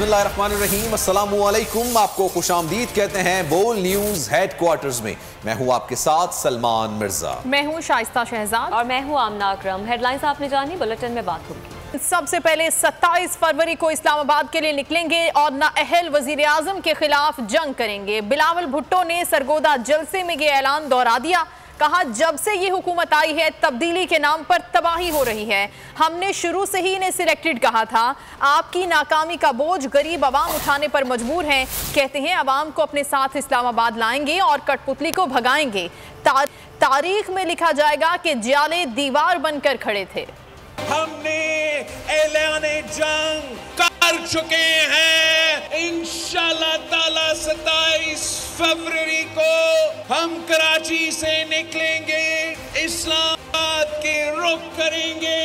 बिस्मिल्लाहिर्रहमानिर्रहीम, अस्सलामु अलैकुम। आपको खुशामदीद कहते हैं बोल न्यूज़ हेड क्वार्टर्स में। मैं हूँ आपके साथ सलमान मिर्जा। मैं हूँ शाइस्ता शहजाद और मैं हूँ आमना अकरम। हेडलाइंस आपने जानी, बुलेटिन में बात होगी। सबसे पहले 27 फरवरी को इस्लामाबाद के लिए निकलेंगे और नाअहल वजीर आजम के खिलाफ जंग करेंगे। बिलावल भुट्टो ने सरगोदा जलसे में ये ऐलान दोहरा दिया। कहा, जब से ये हुकूमत आई है तब्दीली के नाम पर तबाही हो रही है। हमने शुरू से ही इन्हें सिलेक्टेड कहा था। आपकी नाकामी का बोझ गरीब आवाम उठाने पर मजबूर हैं। कहते हैं आवाम को अपने साथ इस्लामाबाद लाएंगे और कठपुतली को भगाएंगे। तारीख में लिखा जाएगा कि जाले दीवार बनकर खड़े थे। हमने ऐलाने जंग कर चुके हैं। इंशाल्लाह ताला 27 फरवरी को हम कराची से निकलेंगे, इस्लामाबाद के रुख करेंगे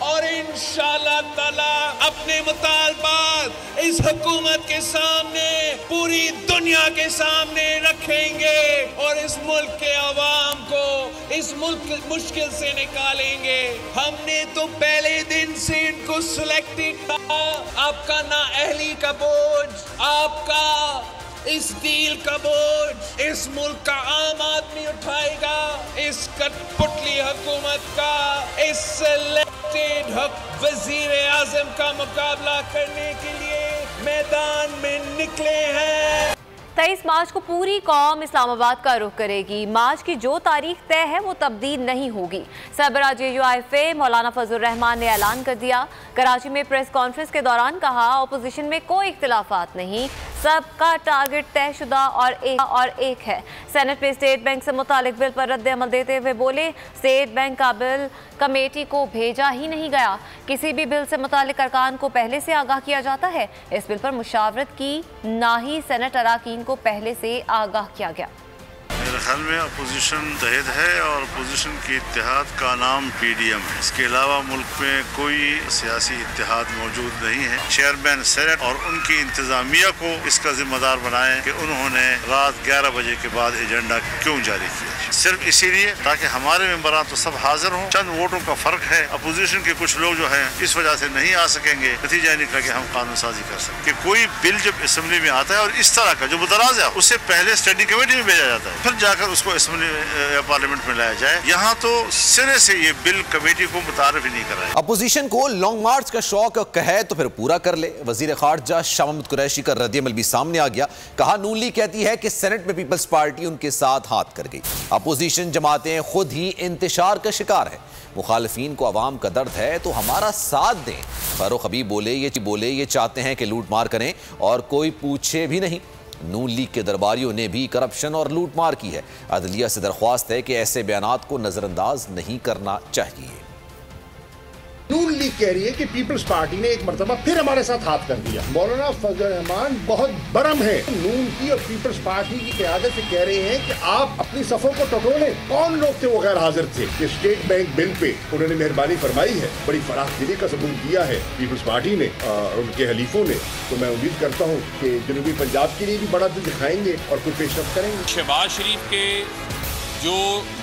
और इंशाल्लाह ताला अपने मुतालबात इस हुकूमत के सामने, पूरी दुनिया के सामने रखेंगे और इस मुल्क के अवाम को इस मुल्क मुश्किल से निकालेंगे। हमने तो पहले दिन से इनको सिलेक्टेड था। आपका नाअहली का बोझ, आपका इस डील का बोझ इस मुल्क का आम आदमी उठाएगा। इस कठपुतली हुकूमत का, इस सिलेक्टेड वजीर आजम का मुकाबला करने के लिए मैदान में निकले हैं। 23 मार्च को पूरी कौम इस्लामाबाद का रुख करेगी। मार्च की जो तारीख तय है वो तब्दील नहीं होगी। सरबराह JUIFA मौलाना फजल रहमान ने ऐलान कर दिया। कराची में प्रेस कॉन्फ्रेंस के दौरान कहा, अपोजिशन में कोई इख्तिलाफात नहीं, सबका टारगेट तयशुदा और एक है। सेनेट में स्टेट बैंक से मुतालिक बिल पर रद्द अमल देते हुए बोले, स्टेट बैंक का बिल कमेटी को भेजा ही नहीं गया। किसी भी बिल से मुतालिक अरकान को पहले से आगाह किया जाता है। इस बिल पर मुशावरत की, ना ही सेनेट अरकान को पहले से आगाह किया गया। मेरे ख्याल में अपोजिशन मुत्तहिद है और अपोजिशन के इत्तेहाद का नाम PDM है। इसके अलावा मुल्क में कोई सियासी इत्तेहाद मौजूद नहीं है। चेयरमैन सेनेट और उनकी इंतजामिया को इसका जिम्मेदार बनाएं कि उन्होंने रात 11 बजे के बाद एजेंडा क्यों जारी किया। सिर्फ इसीलिए ताकि हमारे मेंबरान तो सब हाजिर हों। चंद वोटों का फर्क है। अपोजिशन के कुछ लोग जो हैं इस वजह से नहीं आ सकेंगे। नतीजा निकला कि हम कानून साजी कर सकते। कि कोई बिल जब असेंबली में आता है और इस तरह का जो मुतराज़ है, उससे पहले स्टैंडिंग कमेटी में भेजा जाता है, फिर जाकर उसको असेंबली या पार्लियामेंट में लाया जाए। यहाँ तो सिरे से ये बिल कमेटी को मुतारिफ ही नहीं कराया। अपोजिशन को लॉन्ग मार्च का शौक कहे तो फिर पूरा कर ले। वजीर खारजा शाह महमूद कुरैशी का रद्द-ए-अमल भी सामने आ गया। कहा, नून लीग कहती है कि सेनेट में पीपल्स पार्टी उनके साथ हाथ कर गई। अपोजिशन जमातें खुद ही इंतशार का शिकार है। मुखालिफिन को अवाम का दर्द है तो हमारा साथ दें। फारूक हबीब बोले ये चाहते हैं कि लूट मार करें और कोई पूछे भी नहीं। नून लीग के दरबारियों ने भी करप्शन और लूट मार की है। अदलिया से दरख्वास्त है कि ऐसे बयानात को नजरअंदाज नहीं करना चाहिए। नून लीग कह रही है कि पीपल्स पार्टी ने एक मरतबा फिर हमारे साथ हाथ कर दिया। मौलाना फजल रहमान बहुत बरम है। नून की और पीपल्स पार्टी की क़यादत से कह रहे हैं कि आप अपनी सफों को टटोलें। कौन लोग थे वो गैर हाजिर थे कि स्टेट बैंक बिल पे उन्होंने मेहरबानी फरमाई है। बड़ी फराखदिली का सबूत दिया है पीपल्स पार्टी ने और उनके हलीफों ने। तो मैं उम्मीद करता हूँ कि जनूबी पंजाब के लिए भी बड़ा दिल दिखाएंगे और कोई पेशरफ करेंगे। शहबाज शरीफ के जो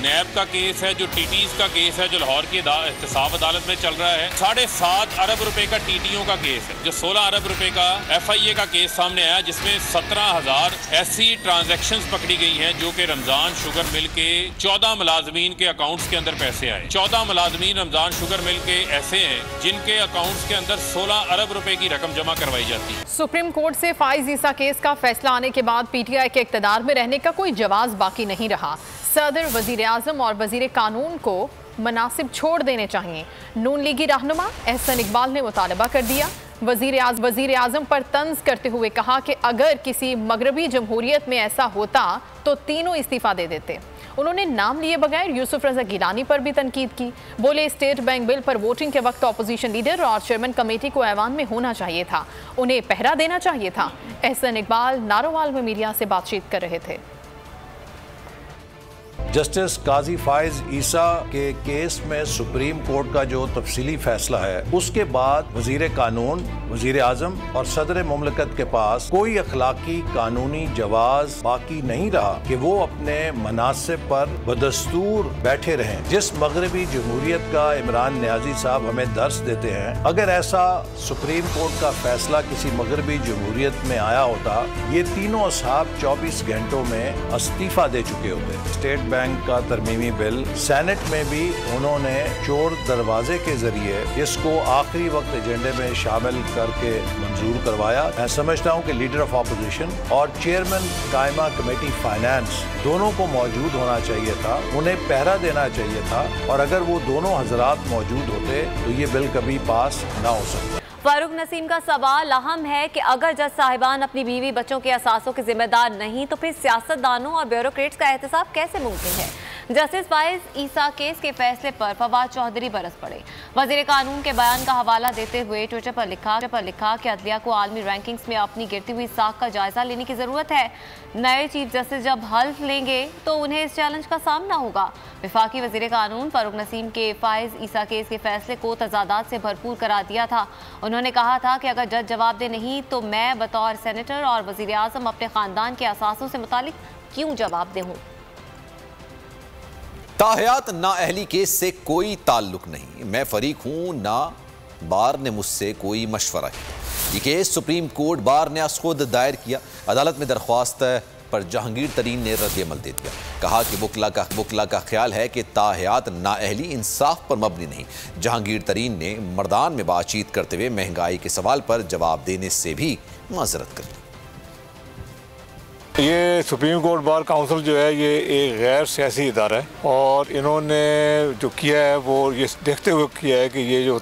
नैब का केस है, जो TTs का केस है, जो लाहौर की एहतसाब अदालत में चल रहा है, 7.5 अरब रुपए का TTO का केस है, जो 16 अरब रुपए का FIA का केस सामने आया, जिसमें 17,000 ऐसी ट्रांजैक्शंस पकड़ी गई हैं जो कि रमजान शुगर मिल के 14 मुलाजमीन के अकाउंट्स के अंदर पैसे आए। 14 मुलाजमीन रमजान शुगर मिल के ऐसे हैं जिनके अकाउंट्स के अंदर 16 अरब रुपए की रकम जमा करवाई जाती है। सुप्रीम कोर्ट से फाइज ईसा केस का फैसला आने के बाद PTI के इक़्तिदार में रहने का कोई जवाब बाकी नहीं रहा। सदर, वजीर आजम और वजीर कानून को मनासिब छोड़ देने चाहिए। नून लीगी रहनुमा एहसन इकबाल ने मुतालबा कर दिया। वजीर आजम पर तंज करते हुए कहा कि अगर किसी मगरबी जमहूरियत में ऐसा होता तो तीनों इस्तीफा दे देते। उन्होंने नाम लिए बगैर यूसुफ रजा गिलानी पर भी तनकीद की। बोले, स्टेट बैंक बिल पर वोटिंग के वक्त अपोजिशन लीडर और चेयरमैन कमेटी को ऐवान में होना चाहिए था, उन्हें पहरा देना चाहिए था। एहसन इकबाल नारोवाल में मीडिया से बातचीत कर रहे थे। जस्टिस काजी फाइज ईसा के केस में सुप्रीम कोर्ट का जो तफसीली फैसला है, उसके बाद वजीर कानून, वजीर आजम और सदर मुमलकत के पास कोई अखलाकी कानूनी जवाज बाकी नहीं रहा कि वो अपने मनासिब पर बदस्तूर बैठे रहें। जिस मगरबी जमहूरियत का इमरान नियाजी साहब हमें दर्स देते हैं, अगर ऐसा सुप्रीम कोर्ट का फैसला किसी मगरबी जमहूरियत में आया होता, ये तीनों असहाब 24 घंटों में इस्तीफा दे चुके होते। स्टेट बैंक का तरमीमी बिल सेनेट में भी उन्होंने चोर दरवाजे के जरिए इसको आखिरी वक्त एजेंडे में शामिल करके मंजूर करवाया। मैं समझता हूँ कि लीडर ऑफ अपोजिशन और चेयरमैन कायमा कमेटी फाइनेंस दोनों को मौजूद होना चाहिए था, उन्हें पहरा देना चाहिए था, और अगर वो दोनों हजरात मौजूद होते तो ये बिल कभी पास ना हो सकता। फारूक नसीम का सवाल अहम है कि अगर जज साहिबान अपनी बीवी बच्चों के असासों के जिम्मेदार नहीं तो फिर सियासतदानों और ब्यूरोक्रेट्स का एहतसाब कैसे मुमकिन है। जस्टिस फाइज ईसा केस के फैसले पर फवाद चौधरी बरस पड़े। वजीर कानून के बयान का हवाला देते हुए ट्विटर पर लिखा कि अदलिया को आलमी रैंकिंग्स में अपनी गिरती हुई साख का जायजा लेने की जरूरत है। नए चीफ जस्टिस जब हल्फ लेंगे तो उन्हें इस चैलेंज का सामना होगा। वफाकी वजीर कानून फारूक नसीम के फाइज ईसा केस के फैसले को तजादात से भरपूर करार दिया था। उन्होंने कहा था कि अगर जज जवाब दे नहीं तो मैं बतौर सेनेटर और वजीर आजम अपने खानदान के असासों से मुतालिक क्यों जवाब दूं। ताहयात नाअहली केस से कोई ताल्लुक नहीं, मैं फरीक हूं ना बार ने मुझसे कोई मशवरा किया। ये केस सुप्रीम कोर्ट बार ने खुद दायर किया। अदालत में दरख्वास्त पर जहांगीर तरीन ने रद्द-ए-अमल दे दिया। कहा कि वकला का ख्याल है कि ताहयात नाअहली इंसाफ पर मबनी नहीं। जहांगीर तरीन ने मर्दान में बातचीत करते हुए महंगाई के सवाल पर जवाब देने से भी माजरत कर ली। ये सुप्रीम कोर्ट बार काउंसिल जो है ये एक गैर सियासी इदारा है, और इन्होंने जो किया है वो ये देखते हुए किया है कि ये जो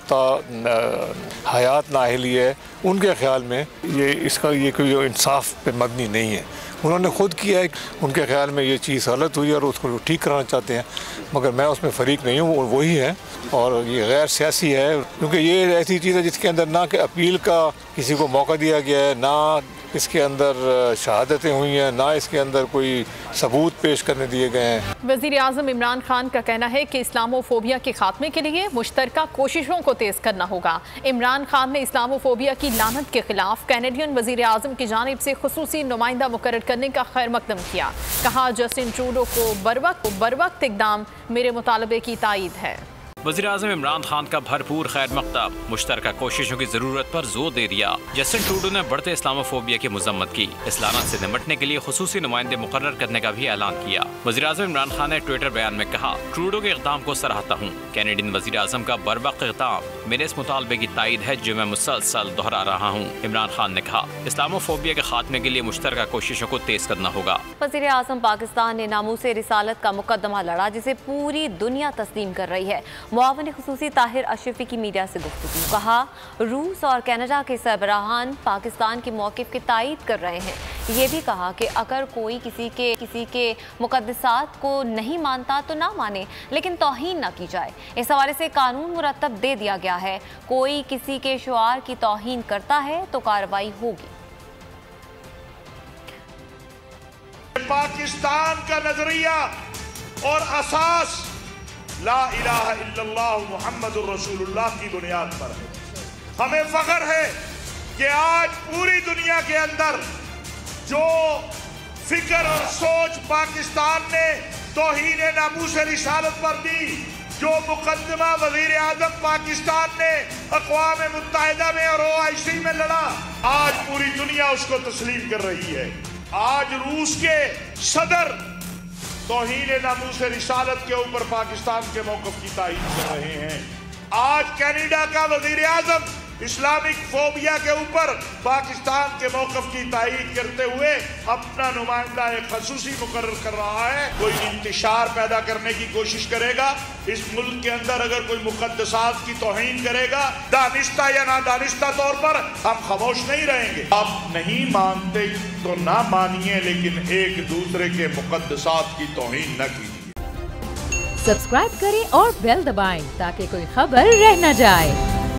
हयात नाअहली है उनके ख्याल में ये कोई इंसाफ पे मबनी नहीं है। उन्होंने खुद किया है, उनके ख्याल में ये चीज़ गलत हुई और उसको ठीक कराना चाहते हैं, मगर मैं उसमें फ़रीक नहीं हूँ, वही है और ये गैर सियासी है, क्योंकि ये ऐसी चीज़ है जिसके अंदर ना कि अपील का किसी को मौका दिया गया है, ना इसके अंदर शहादतें हुई हैं, ना इसके अंदर कोई सबूत पेश करने दिए गए हैं। वज़ीर आज़म इमरान खान का कहना है कि इस्लामोफोबिया के खात्मे के लिए मुश्तरका कोशिशों को तेज़ करना होगा। इमरान खान ने इस्लामोफोबिया की लानत के खिलाफ कैनेडियन वज़ीर आज़म की जानिब से खुसूसी नुमाइंदा मुकर्रर करने का खैर मकदम किया। कहा जस्टिन ट्रूडो को बरवक्त इक़दाम मेरे मुतालबे की तायीद है। वज़ीर आज़म इमरान खान का भरपूर खैर मकदम, मुश्तरका कोशिशों की जरूरत पर जोर दे दिया। जस्टिन ट्रूडो ने बढ़ते इस्लामोफोबिया की मजम्मत की। इस लानत से निपटने के लिए खुसूसी नुमाइंदे मुकर्रर करने का भी ऐलान किया। वज़ीर आज़म इमरान खान ने ट्विटर बयान में कहा, ट्रूडो के इक़दाम को सराहता हूँ। कैनेडियन वज़ीर आज़म का बरवक्त इक़दाम मेरे इस मुतालबे की तायीद है जो मैं मुसलसल दोहरा रहा हूँ। इमरान खान ने कहा, इस्लामोफोबिया के खात्मे के लिए मुश्तरका कोशिशों को तेज करना होगा। वज़ीर आज़म पाकिस्तान ने नामूसे रिसालत का मुकदमा लड़ा जिसे पूरी दुनिया तस्लीम कर रही है। मुआविन खुसूसी ताहिर अशरफी की मीडिया से गुफ्तगू। कहा, रूस और कनाडा के सरबराहान पाकिस्तान के मौक़िफ़ की तायीद कर रहे हैं। ये भी कहा कि अगर कोई किसी के मुक़द्दसात को नहीं मानता तो ना माने, लेकिन तौहीन ना की जाए। इस हवाले से कानून मुरतब दे दिया गया है, कोई किसी के शुआर की तौहीन करता है तो कार्रवाई होगी। पाकिस्तान का नजरिया और असास ला इलाहा इल्लल्लाह मुहम्मदुर रसूलुल्लाह की बुनियाद पर है। हमें फख्र है कि आज पूरी दुनिया के अंदर जो फिक्र और सोच पाकिस्तान ने तौहीन नामूस रिसालत पर दी, जो मुकदमा वजीर आज़म पाकिस्तान ने अक़वाम मुत्तहिदा में और OIC में लड़ा, आज पूरी दुनिया उसको तस्लीम कर रही है। आज रूस के सदर तौहीन नामूस रिसालत के ऊपर पाकिस्तान के मौक़िफ़ की तायीद कर रहे हैं। आज कनाडा का वज़ीर आज़म इस्लामिक फोबिया के ऊपर पाकिस्तान के मौक़िफ़ की तायीद करते हुए अपना नुमाइंदा एक ख़ुसूसी मुकर्रर कर रहा है। कोई इंतशार पैदा करने की कोशिश करेगा इस मुल्क के अंदर, अगर कोई मुक़द्दसात की तौहीन करेगा दानिस्ता या नादानिस्ता तौर पर, हम खामोश नहीं रहेंगे। आप नहीं मानते तो ना मानिए, लेकिन एक दूसरे के मुक़द्दसात की तौहीन न कीजिए। सब्सक्राइब करें और बेल दबाएं ताकि कोई खबर रह न जाए।